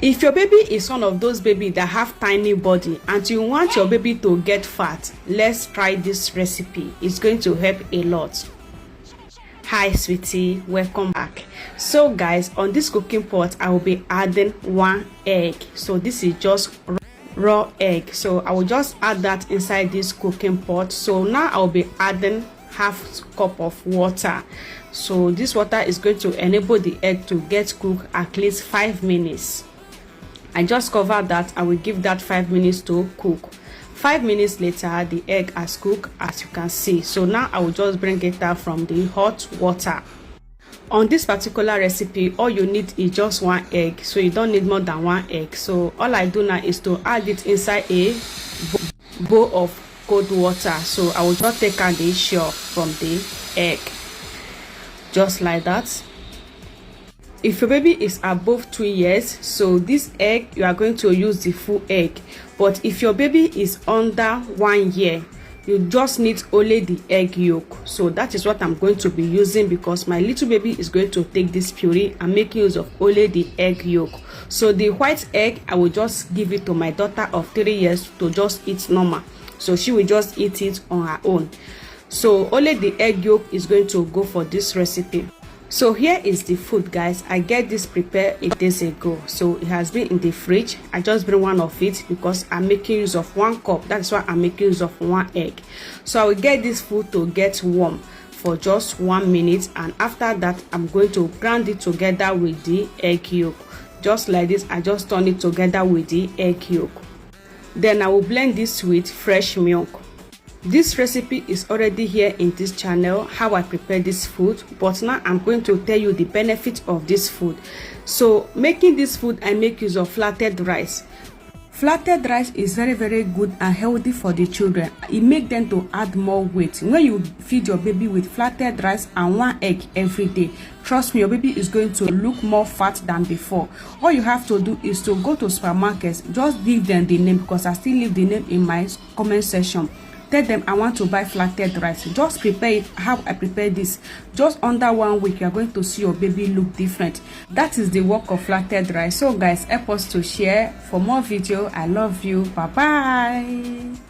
If your baby is one of those baby that have tiny body and you want your baby to get fat, let's try this recipe. It's going to help a lot. Hi sweetie, welcome back. So guys, on this cooking pot I will be adding 1 egg. So this is just raw egg, so I will just add that inside this cooking pot. So now I'll be adding half cup of water. So this water is going to enable the egg to get cooked at least 5 minutes. I just cover that. I will give that 5 minutes to cook. 5 minutes later, the egg has cooked, as you can see. So now I will just bring it out from the hot water. On this particular recipe, all you need is just 1 egg, so you don't need more than 1 egg. So all I do now is to add it inside a bowl of cold water. So I will just take out the shell from the egg, just like that. If your baby is above 2 years, so this egg you are going to use the full egg. But if your baby is under 1 year, you just need only the egg yolk. So that is what I'm going to be using, because my little baby is going to take this puree and make use of only the egg yolk. So the white egg, I will just give it to my daughter of 3 years to just eat normal. So she will just eat it on her own. So only the egg yolk is going to go for this recipe. So here is the food, guys. I get this prepared 8 days ago, so it has been in the fridge. I just bring one of it because I'm making use of 1 cup. That's why I'm making use of 1 egg. So I will get this food to get warm for just 1 minute, and after that I'm going to grind it together with the egg yolk. Just like this, I just turn it together with the egg yolk. Then I will blend this with fresh milk. This recipe is already here in this channel, how I prepare this food, but now I'm going to tell you the benefit of this food. So making this food, I make use of flattened rice. Flattened rice is very good and healthy for the children. It makes them to add more weight. When you feed your baby with flattened rice and 1 egg every day, trust me, your baby is going to look more fat than before. All you have to do is to go to supermarkets, just give them the name, because I still leave the name in my comment section. Tell them I want to buy flattened rice. Just prepare it how I prepare this. Just under 1 week, you are going to see your baby look different. That is the work of flattened rice. So guys, help us to share. For more video, I love you. Bye bye.